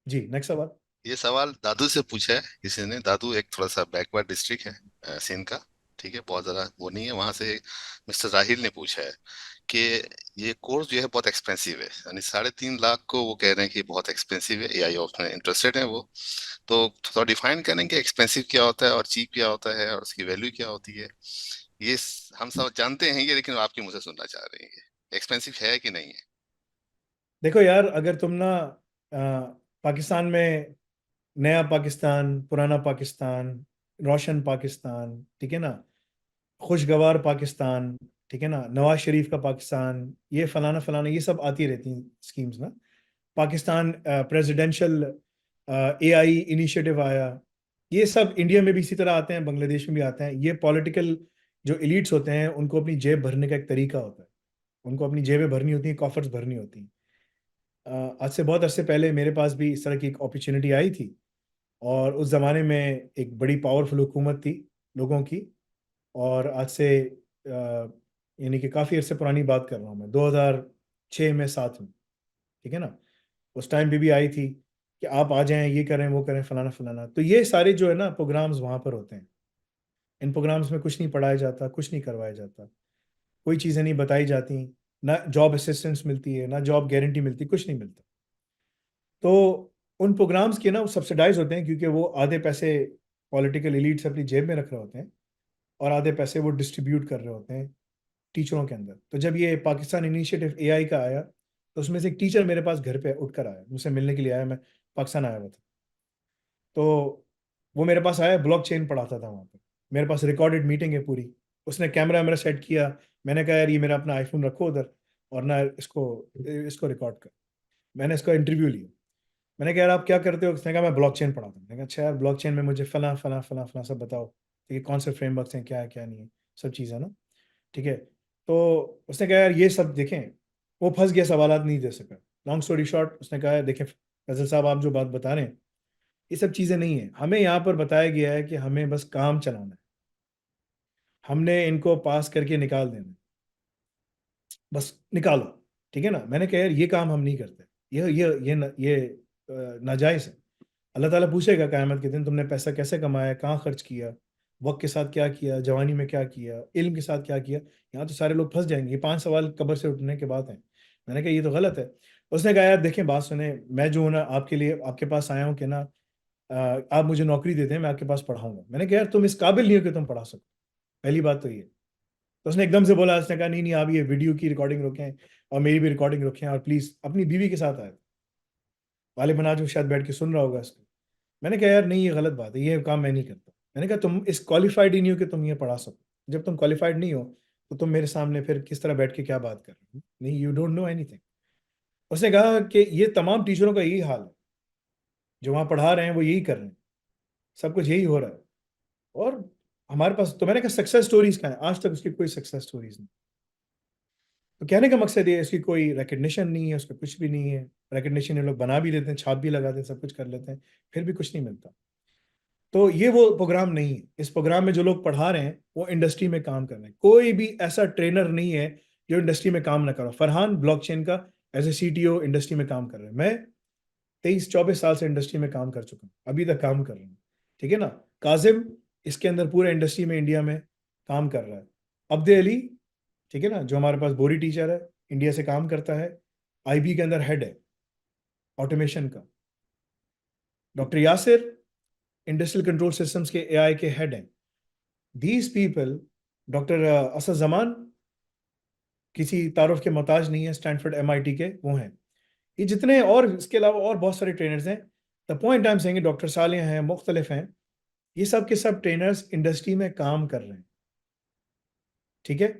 जी, next सवाल। ये सवाल दादू से पूछा है किसी ने। दादू एक थोड़ा सा बैकवर्ड डिस्ट्रिक्ट है सिंध का। ठीक है, बहुत ज़्यादा वो नहीं है वहाँ से। मिस्टर राहिल ने पूछा है कि ये कोर्स जो है बहुत एक्सपेंसिव है, यानी 3.5 लाख को वो कह रहे हैं कि बहुत एक्सपेंसिव है। एआई ऑप्स में इंटरेस्टेड है वो। तो थोड़ा डिफाइन करें कि एक्सपेंसिव क्या होता है और चीप क्या होता है और उसकी वैल्यू क्या होती है। ये हम सब जानते हैं ये, लेकिन आपके मुंह से सुनना चाह रहे हैं ये एक्सपेंसिव है कि नहीं है। देखो यार, अगर तुम ना पाकिस्तान में, नया पाकिस्तान, पुराना पाकिस्तान, रोशन पाकिस्तान, ठीक है ना, खुशगवार पाकिस्तान, ठीक है ना, नवाज शरीफ का पाकिस्तान, ये फलाना फलाना, ये सब आती रहती हैं स्कीम्स ना। पाकिस्तान प्रेसिडेंशियल एआई इनिशिएटिव आया, ये सब इंडिया में भी इसी तरह आते हैं, बांग्लादेश में भी आते हैं। ये पॉलिटिकल जो एलिट्स होते हैं उनको अपनी जेब भरने का एक तरीका होता है। उनको अपनी जेबें भरनी होती हैं, कॉफर्स भरनी होती हैं। आज से बहुत अरसे पहले मेरे पास भी इस तरह की एक अपॉर्चुनिटी आई थी, और उस ज़माने में एक बड़ी पावरफुल हुकूमत थी लोगों की। और आज से यानी कि काफ़ी अरसे पुरानी बात कर रहा हूँ मैं, 2006 में, 7 में, ठीक है ना। उस टाइम पे भी आई थी कि आप आ जाएं, ये करें, वो करें, फलाना फलाना। तो ये सारे जो है ना प्रोग्राम्स वहाँ पर होते हैं। इन प्रोग्राम्स में कुछ नहीं पढ़ाया जाता, कुछ नहीं करवाया जाता, कोई चीज़ें नहीं बताई जाती, ना जॉब असिस्टेंस मिलती है, ना जॉब गारंटी मिलती, कुछ नहीं मिलता। तो उन प्रोग्राम्स के ना वो सब्सिडाइज होते हैं, क्योंकि वो आधे पैसे पॉलिटिकल एलीट्स अपनी जेब में रख रहे होते हैं, और आधे पैसे वो डिस्ट्रीब्यूट कर रहे होते हैं टीचरों के अंदर। तो जब ये पाकिस्तान इनिशिएटिव एआई का आया, तो उसमें से एक टीचर मेरे पास घर पे उठकर आया, मुझसे मिलने के लिए आया। मैं पाकिस्तान आया हुआ था, तो वो मेरे पास आया, ब्लॉकचेन पढ़ाता था वहाँ पे। मेरे पास रिकॉर्डेड मीटिंग है पूरी। उसने कैमरा मेरा सेट किया। मैंने कहा यार, ये मेरा अपना आईफोन रखो उधर, और ना इसको इसको रिकॉर्ड कर। मैंने इसका इंटरव्यू लिया। मैंने कहा यार आप क्या करते हो? उसने कहा मैं ब्लॉकचेन पढ़ाता हूँ। मैंने कहा अच्छा यार, ब्लॉकचेन में मुझे फला फला फला फला सब बताओ, ठीक है, कौन से फ्रेमवर्क्स हैं, क्या है क्या नहीं है, सब चीज़ें ना, ठीक है। तो उसने कहा यार ये सब देखें। वो फंस गया, सवालात नहीं दे सका। लॉन्ग स्टोरी शॉर्ट, उसने कहा देखें फैजल साहब, आप जो बात बता रहे हैं ये सब चीज़ें नहीं है। हमें यहाँ पर बताया गया है कि हमें बस काम चलाना है, हमने इनको पास करके निकाल देना है, बस निकालो, ठीक है ना। मैंने कहा यार ये काम हम नहीं करते, ये नाजायज़ है। अल्लाह ताला पूछेगा क़यामत के दिन, तुमने पैसा कैसे कमाया, कहाँ खर्च किया, वक्त के साथ क्या किया, जवानी में क्या किया, इल्म के साथ क्या किया। यहाँ तो सारे लोग फंस जाएंगे। ये 5 सवाल कब्र से उठने के बाद हैं। मैंने कहा ये तो गलत है। उसने कहा यार देखें, बात सुने, मैं जो हूं ना आपके लिए, आपके पास आया हूँ कि ना, आप मुझे नौकरी देते हैं, मैं आपके पास पढ़ाऊंगा। मैंने कहा यार तुम इस काबिल नहीं हो कि तुम पढ़ा सको, पहली बात तो ये। तो उसने एकदम से बोला, उसने कहा नहीं नहीं, आप ये वीडियो की रिकॉर्डिंग रोकें, और मेरी भी रिकॉर्डिंग रोकें, और प्लीज़ अपनी बीवी के साथ आए। गालिबन आज वो शायद बैठ के सुन रहा होगा इसको। मैंने कहा यार नहीं, ये गलत बात है, ये काम मैं नहीं करता। मैंने कहा तुम इस क्वालिफाइड ही नहीं हो कि तुम ये पढ़ा सको। जब तुम क्वालिफाइड नहीं हो, तो तुम मेरे सामने फिर किस तरह बैठ के क्या बात कर रहे हो? नहीं, यू डोंट नो एनीथिंग। उसने कहा कि ये तमाम टीचरों का यही हाल है, जो वहाँ पढ़ा रहे हैं वो यही कर रहे हैं, सब कुछ यही हो रहा है। और हमारे पास, तो मैंने कहा सक्सेस स्टोरीज कहाँ है? आज तक उसकी कोई सक्सेस स्टोरीज नहीं। तो कहने का मकसद ये है, इसकी कोई रिकग्निशन नहीं है, उसका कुछ भी नहीं है। रिकग्निशन ये लोग बना भी देते हैं, छाप भी लगा देते हैं, सब कुछ कर लेते हैं, फिर भी कुछ नहीं मिलता। तो ये वो प्रोग्राम नहीं है। इस प्रोग्राम में जो लोग पढ़ा रहे हैं वो इंडस्ट्री में काम कर रहे हैं। कोई भी ऐसा ट्रेनर नहीं है जो इंडस्ट्री में काम ना करो। फरहान ब्लॉकचेन का एज ए सीटीओ इंडस्ट्री में काम कर रहे हैं। मैं 23-24 साल से इंडस्ट्री में काम कर चुका हूँ, अभी तक काम कर रहा हूँ, ठीक है ना। काजिम इसके अंदर पूरे इंडस्ट्री में, इंडिया में काम कर रहा है। अब्दे अली, ठीक है ना, जो हमारे पास बोरी टीचर है, इंडिया से काम करता है, आईबी के अंदर हेड है ऑटोमेशन का। Doctor Yasir industrial control systems के एआई के हेड हैं। These people, doctor Asad Zaman किसी तारुफ के मोहताज नहीं है, स्टैनफोर्ड एमआईटी के वो हैं। ये जितने, और इसके अलावा और बहुत सारे ट्रेनर्स हैं। The point I am saying, doctor साले हैं, मुख्तलिफ हैं, ये सब के सब ट्रेनर्स इंडस्ट्री में काम कर रहे हैं, ठीक है।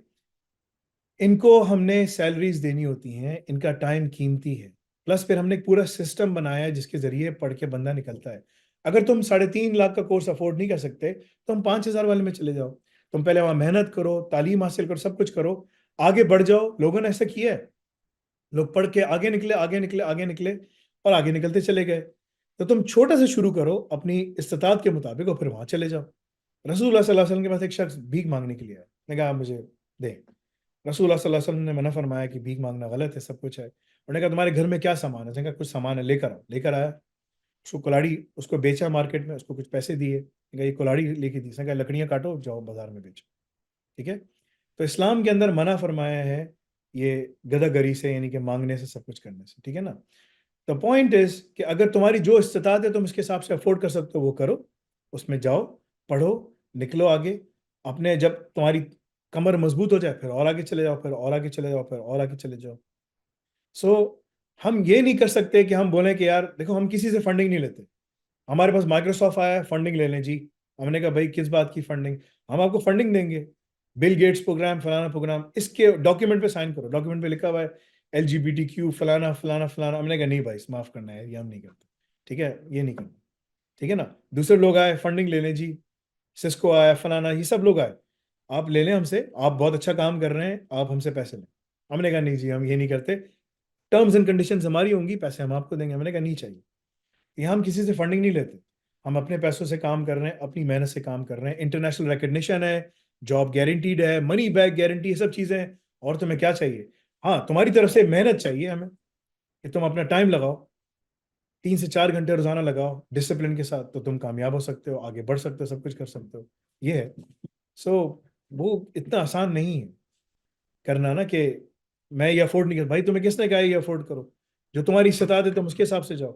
इनको हमने सैलरीज देनी होती हैं, इनका टाइम कीमती है। प्लस फिर हमने एक पूरा सिस्टम बनाया है जिसके जरिए पढ़ के बंदा निकलता है। अगर तुम 3.5 लाख का कोर्स अफोर्ड नहीं कर सकते, तो हम 5,000 वाले में चले जाओ। तुम पहले वहां मेहनत करो, तालीम हासिल करो, सब कुछ करो, आगे बढ़ जाओ। लोगों ने ऐसा किया है, लोग पढ़ के आगे निकले, आगे निकले, आगे निकले, और आगे निकलते चले गए। तो तुम छोटा से शुरू करो अपनी इस्तात के मुताबिक, और फिर वहां चले जाओ। रसूलुल्लाह सल्लल्लाहु अलैहि वसल्लम के पास एक शख्स भीख मांगने के लिए आया। ने कहा मुझे दे। रसूलुल्लाह सल्लल्लाहु अलैहि वसल्लम ने मना फरमाया कि भीख मांगना गलत है, सब कुछ है। उन्होंने कहा तुम्हारे घर में क्या सामान है? उसने कहा कुछ सामान है, लेकर आओ। लेकर आया। उसको कुल्हाड़ी, उसको बेचा मार्केट में, उसको कुछ पैसे दिए, कहा ये कुल्हाड़ी लेके दी, उसने कहा लकड़ियां काटो जाओ बाजार में बेचो। ठीक है, तो इस्लाम के अंदर मना फरमाया है ये गदागरी से, यानी कि मांगने से, सब कुछ करने से। ठीक है ना। द पॉइंट इज कि अगर तुम्हारी जो इस्तात है तुम इसके हिसाब से अफोर्ड कर सकते हो वो करो, उसमें जाओ, पढ़ो, निकलो आगे। अपने जब तुम्हारी कमर मजबूत हो जाए फिर और आगे चले जाओ, फिर और आगे चले जाओ, फिर और आगे चले जाओ। सो हम ये नहीं कर सकते कि हम बोलें कि यार देखो हम किसी से फंडिंग नहीं लेते। हमारे पास माइक्रोसॉफ्ट आया है, फंडिंग ले लें जी। हमने कहा भाई किस बात की फंडिंग, हम आपको फंडिंग देंगे, बिल गेट्स प्रोग्राम, फलाना प्रोग्राम, इसके डॉक्यूमेंट पे साइन करो, डॉक्यूमेंट पे लिखा हुआ है LGBTQ फलाना फलाना फलाना। हमने कहा नहीं भाई माफ करना है, ये हम नहीं करते। ठीक है, ये नहीं करना। ठीक है ना। दूसरे लोग आए फंडिंग ले लें जी, सिस्को आया, फलाना, ये सब लोग आए, आप ले लें हमसे, आप बहुत अच्छा काम कर रहे हैं, आप हमसे पैसे लें। हमने कहा नहीं जी हम ये नहीं करते, टर्म्स एंड कंडीशंस हमारी होंगी, पैसे हम आपको देंगे। हमने कहा नहीं चाहिए, ये हम किसी से फंडिंग नहीं लेते, हम अपने पैसों से काम कर रहे हैं, अपनी मेहनत से काम कर रहे हैं, इंटरनेशनल रिकग्निशन है, जॉब गारंटीड है, मनी बैक गारंटी, ये सब चीजें हैं। और तुम्हें क्या चाहिए? हाँ, तुम्हारी तरफ से मेहनत चाहिए हमें, कि तुम अपना टाइम लगाओ, 3 से 4 घंटे रोजाना लगाओ डिसिप्लिन के साथ, तो तुम कामयाब हो सकते हो, आगे बढ़ सकते हो, सब कुछ कर सकते हो। ये है। सो वो इतना आसान नहीं है करना ना, कि मैं ये अफोर्ड नहीं कर भाई, तुम्हें किसने कहा ये अफोर्ड करो? जो तुम्हारी इस्तात है तुम उसके हिसाब से जाओ,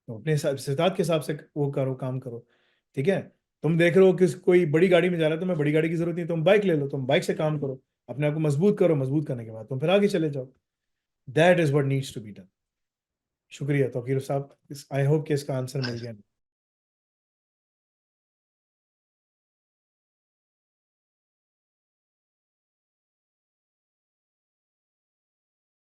तो अपने इस्तात के हिसाब से वो करो, काम करो। ठीक है, तुम देख रहे हो कि कोई बड़ी गाड़ी में जा रहा है, तुम्हें बड़ी गाड़ी की जरूरत नहीं, तुम बाइक ले लो, तुम बाइक से काम करो, अपने आप को मजबूत करो, मजबूत करने के बाद तुम फिर आगे चले जाओ। That is what needs to be done. शुक्रिया तौकीर साहब, आई होप कि इसका आंसर मिल गया।